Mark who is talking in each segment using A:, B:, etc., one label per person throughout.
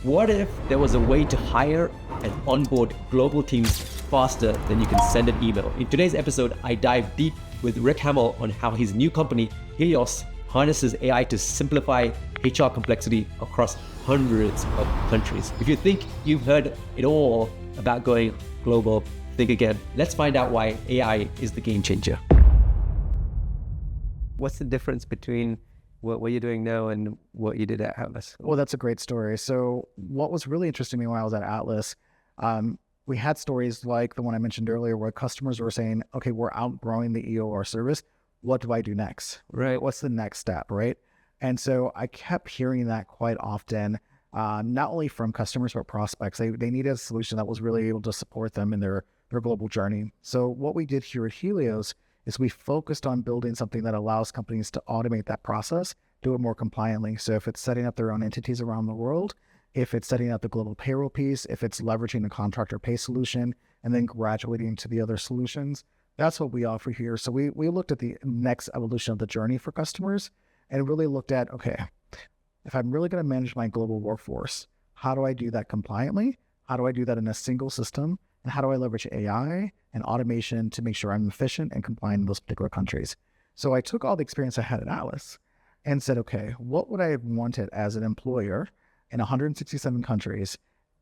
A: What if there was a way to hire and onboard global teams faster than you can send an email? In today's episode, I dive deep with Rick Hammell on how his new company, Helios, harnesses AI to simplify HR complexity across hundreds of countries. If you think you've heard it all about going global, think again. Let's find out why AI is the game changer. What's the difference between what you're doing now and what you did at Atlas?
B: Well, that's a great story. So what was really interesting to me when I was at Atlas, we had stories like the one I mentioned earlier where customers were saying, okay, we're outgrowing the EOR service. What do I do next?
A: Right.
B: What's the next step, right? And so I kept hearing that quite often, not only from customers, but prospects. They needed a solution that was really able to support them in their global journey. So what we did here at Helios is we focused on building something that allows companies to automate that process, do it more compliantly. So if it's setting up their own entities around the world, if it's setting up the global payroll piece, if it's leveraging the contractor pay solution, and then graduating to the other solutions, that's what we offer here. So we looked at the next evolution of the journey for customers and really looked at, okay, if I'm really going to manage my global workforce, how do I do that compliantly? How do I do that in a single system? And how do I leverage AI and automation to make sure I'm efficient and compliant in those particular countries? So I took all the experience I had at Atlas and said, okay, what would I have wanted as an employer in 167 countries?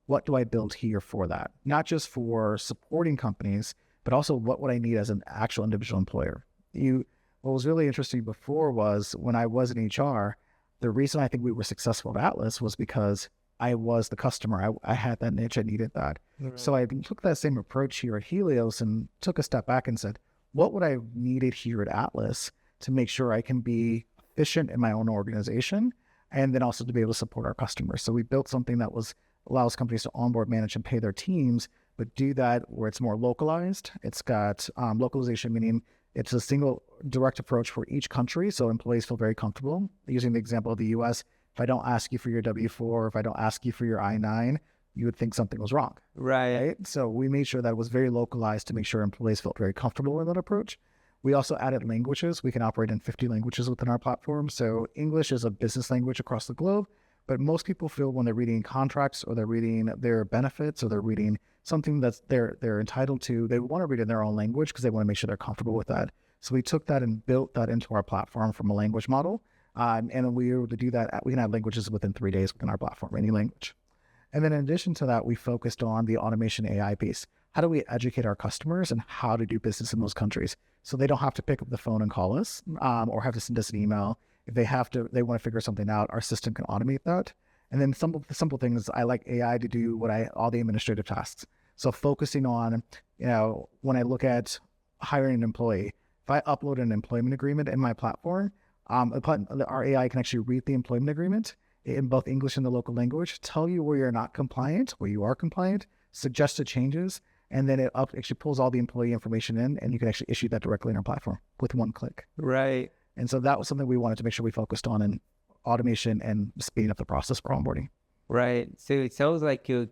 B: What do I build here for that? Not just for supporting companies, but also what would I need as an actual individual employer? What was really interesting before was when I was in HR, the reason I think we were successful at Atlas was because I was the customer. I had that niche. I needed that. Right. So I took that same approach here at Helios and took a step back and said, what would I have needed here at Atlas to make sure I can be efficient in my own organization and then also to be able to support our customers? So we built something that allows companies to onboard, manage, and pay their teams, but do that where it's more localized. It's got localization, meaning it's a single direct approach for each country. So employees feel very comfortable. Using the example of the US, if I don't ask you for your W-4, if I don't ask you for your I-9, you would think something was wrong.
A: Right.
B: So we made sure that it was very localized to make sure employees felt very comfortable with that approach. We also added languages. We can operate in 50 languages within our platform. So English is a business language across the globe, but most people feel when they're reading contracts or they're reading their benefits or they're reading something that they're entitled to, they want to read in their own language because they want to make sure they're comfortable with that. So we took that and built that into our platform from a language model. And we were able to do that. We can have languages within 3 days within our platform, any language. And then in addition to that, we focused on the automation AI piece. How do we educate our customers and how to do business in those countries so they don't have to pick up the phone and call us or have to send us an email. If they want to figure something out, our system can automate that. And then some of the simple things, I like AI to do all the administrative tasks. So focusing on, when I look at hiring an employee, if I upload an employment agreement in my platform, our AI can actually read the employment agreement in both English and the local language, tell you where you're not compliant, where you are compliant, suggested changes, and then it actually pulls all the employee information in, and you can actually issue that directly in our platform with one click.
A: Right.
B: And so that was something we wanted to make sure we focused on in automation and speeding up the process for onboarding.
A: Right. So it sounds like you're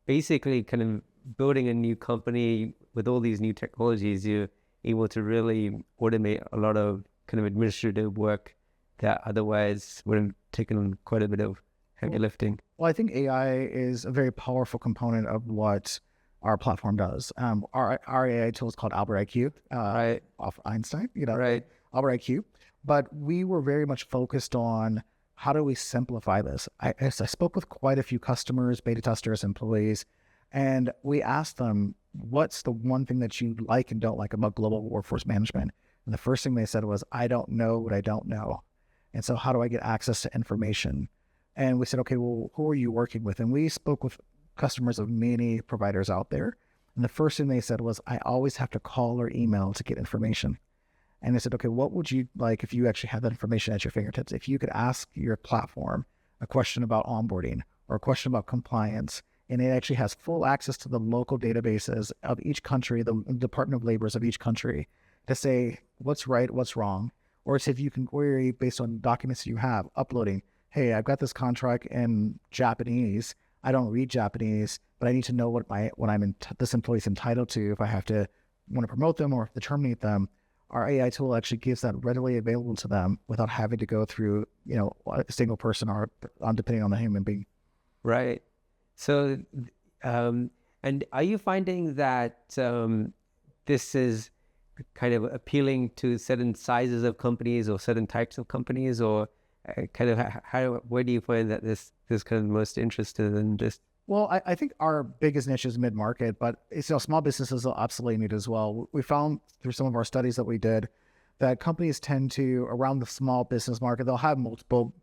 A: basically kind of building a new company with all these new technologies. You're able to really automate a lot of kind of administrative work that otherwise would have taken on quite a bit of heavy lifting.
B: Well, I think AI is a very powerful component of what our platform does. Our AI tool is called Albert IQ,
A: right,
B: off Einstein,
A: right,
B: Albert IQ. But we were very much focused on how do we simplify this. I spoke with quite a few customers, beta testers, employees, and we asked them, what's the one thing that you like and don't like about global workforce management? And the first thing they said was, I don't know what I don't know. And so how do I get access to information? And we said, okay, well, who are you working with? And we spoke with customers of many providers out there. And the first thing they said was, I always have to call or email to get information. And they said, okay, what would you like if you actually had that information at your fingertips? If you could ask your platform a question about onboarding or a question about compliance, and it actually has full access to the local databases of each country, the Department of Labors of each country, to say what's right, what's wrong, or if you can query based on documents you have, uploading, hey, I've got this contract in Japanese. I don't read Japanese, but I need to know what this employee's entitled to if I want to promote them or to terminate them. Our AI tool actually gives that readily available to them without having to go through, a single person or depending on the human being.
C: Right. So, and are you finding that this is kind of appealing to certain sizes of companies or certain types of companies, or kind of where do you find that this kind of most interested in this?
B: Well, I think our biggest niche is mid-market, but small businesses will absolutely need as well. We found through some of our studies that we did that companies tend to, around the small business market, they'll have multiple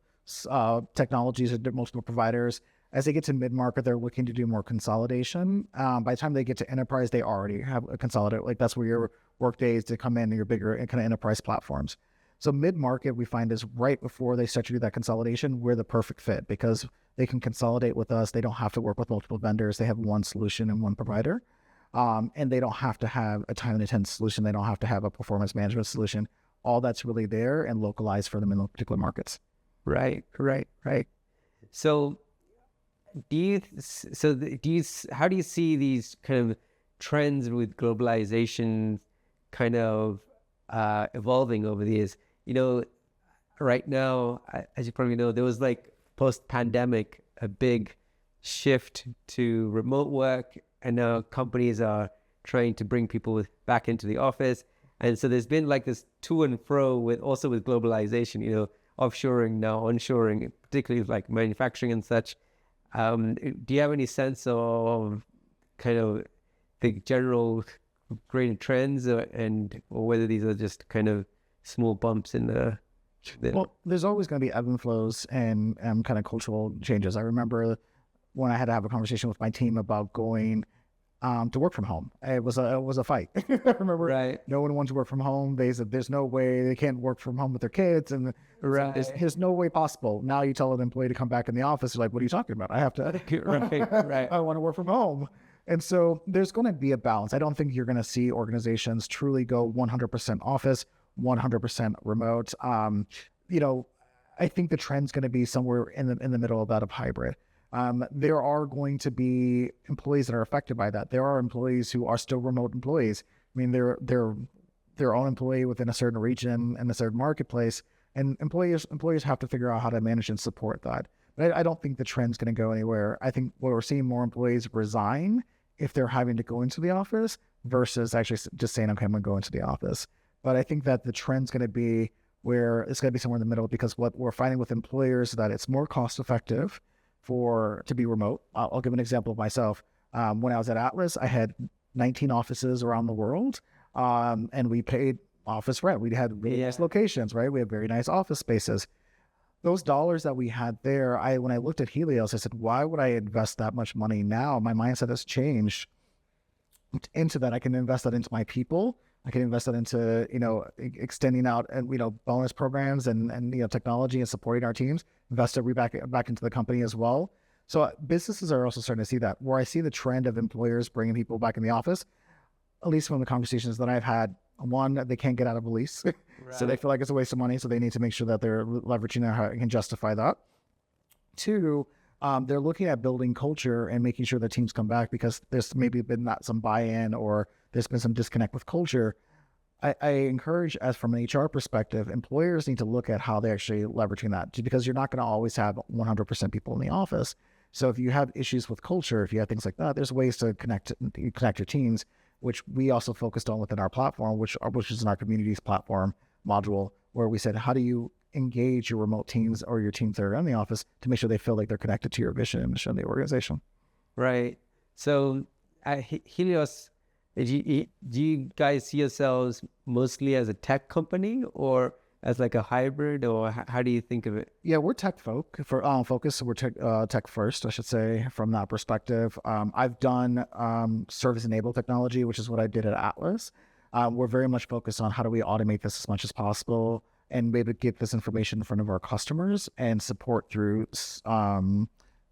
B: technologies and multiple providers. As they get to mid-market, they're looking to do more consolidation. By the time they get to enterprise, they already have a consolidator. Like that's where your Workdays to come in, your bigger kind of enterprise platforms. So mid-market, we find is right before they start to do that consolidation, we're the perfect fit because they can consolidate with us. They don't have to work with multiple vendors. They have one solution and one provider. And they don't have to have a time and attendance solution. They don't have to have a performance management solution. All that's really there and localized for them in those particular markets.
C: Right. So how do you see these kind of trends with globalization kind of evolving over the years? Right now, as you probably know, there was like post-pandemic a big shift to remote work, and now companies are trying to bring people back into the office. And so there's been like this to and fro with globalization, offshoring, now onshoring, particularly like manufacturing and such. Do you have any sense of kind of the general greater trends or whether these are just kind of small bumps in the...
B: Well, there's always going to be ebb and flows and kind of cultural changes. I remember when I had to have a conversation with my team about going to work from home. It was a fight. I remember no one wanted to work from home. They said there's no way, they can't work from home with their kids, and there's no way possible. Now you tell an employee to come back in the office, they're like, what are you talking about? I have to I want to work from home. And so there's going to be a balance. I don't think you're going to see organizations truly go 100% office, 100% remote. I think the trend's going to be somewhere in the middle of that, of hybrid. There are going to be employees that are affected by that. There are employees who are still remote employees. I mean, they're their own employee within a certain region and a certain marketplace, and employers have to figure out how to manage and support that. But I don't think the trend's going to go anywhere. I think we're seeing more employees resign if they're having to go into the office versus actually just saying, okay, I'm going to go into the office. But I think that the trend's going to be where it's going to be somewhere in the middle, because what we're finding with employers is that it's more cost effective to be remote. I'll give an example of myself. When I was at Atlas, I had 19 offices around the world, and we paid office rent. We had really nice locations, right? We had very nice office spaces. Those dollars that we had there, when I looked at Helios, I said, why would I invest that much money now? My mindset has changed into that. I can invest that into my people. I can invest that into, extending out and, bonus programs and technology and supporting our teams, invest it back into the company as well. So businesses are also starting to see that. Where I see the trend of employers bringing people back in the office, at least from the conversations that I've had, one, they can't get out of a lease. So they feel like it's a waste of money. So they need to make sure that they're leveraging how it can justify that. Two, they're looking at building culture and making sure the teams come back, because there's maybe been not some buy-in or there's been some disconnect with culture. I encourage, as from an HR perspective, employers need to look at how they're actually leveraging that, because you're not going to always have 100% people in the office. So if you have issues with culture, if you have things like that, there's ways to connect your teams, which we also focused on within our platform, which is in our communities platform module, where we said, how do you engage your remote teams or your teams that are in the office to make sure they feel like they're connected to your vision and mission of the organization?
C: Right. So at Helios, do you guys see yourselves mostly as a tech company or as like a hybrid, or how do you think of it?
B: Yeah, we're tech focused. So we're tech first, I should say, from that perspective. I've done service-enabled technology, which is what I did at Atlas. We're very much focused on how do we automate this as much as possible and maybe get this information in front of our customers and support through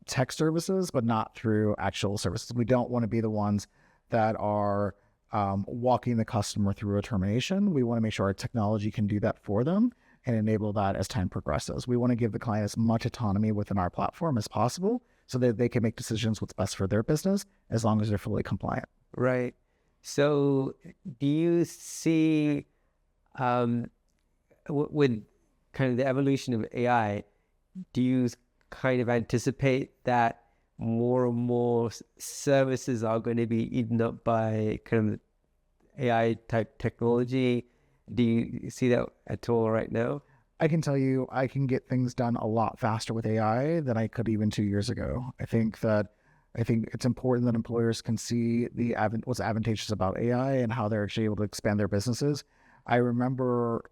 B: tech services, but not through actual services. We don't want to be the ones that are walking the customer through a termination. We want to make sure our technology can do that for them and enable that as time progresses. We want to give the client as much autonomy within our platform as possible so that they can make decisions what's best for their business as long as they're fully compliant.
C: Right. So do you see with kind of the evolution of AI, do you kind of anticipate that more and more services are going to be eaten up by kind of AI type technology. Do you see that at all right now?
B: I can tell you, I can get things done a lot faster with AI than I could even 2 years ago. I think it's important that employers can see what's advantageous about AI and how they're actually able to expand their businesses. I remember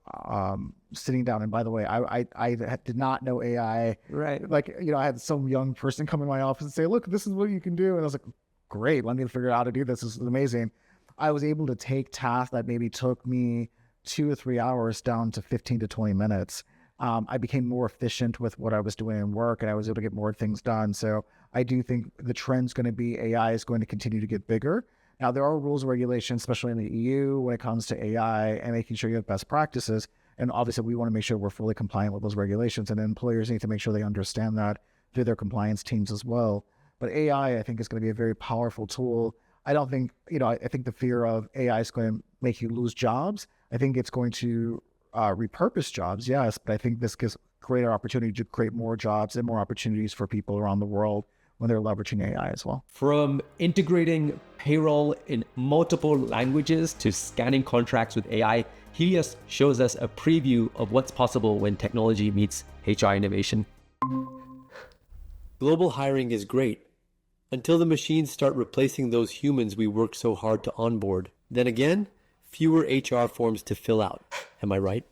B: sitting down, and by the way, I did not know AI.
C: Right.
B: Like, I had some young person come in my office and say, look, this is what you can do. And I was like, great, let me figure out how to do this. This is amazing. I was able to take tasks that maybe took me 2 or 3 hours down to 15 to 20 minutes. I became more efficient with what I was doing in work, and I was able to get more things done. So I do think the trend's going to be AI is going to continue to get bigger. Now, there are rules and regulations, especially in the EU, when it comes to AI and making sure you have best practices. And obviously, we want to make sure we're fully compliant with those regulations. And employers need to make sure they understand that through their compliance teams as well. But AI, I think, is going to be a very powerful tool. I don't think, I think the fear of AI is going to make you lose jobs. I think it's going to repurpose jobs, yes, but I think this gives greater opportunity to create more jobs and more opportunities for people around the world when they're leveraging AI as well.
A: From integrating payroll in multiple languages to scanning contracts with AI, Helios shows us a preview of what's possible when technology meets HR innovation. Global hiring is great until the machines start replacing those humans we work so hard to onboard. Then again, fewer HR forms to fill out. Am I right?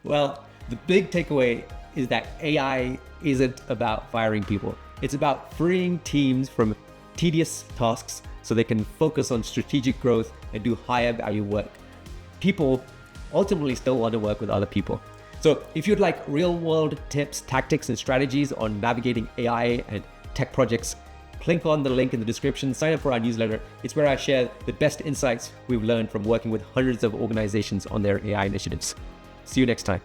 A: Well, the big takeaway is that AI isn't about firing people. It's about freeing teams from tedious tasks so they can focus on strategic growth and do higher value work. People ultimately still want to work with other people. So if you'd like real world tips, tactics, and strategies on navigating AI and tech projects, click on the link in the description, sign up for our newsletter. It's where I share the best insights we've learned from working with hundreds of organizations on their AI initiatives. See you next time.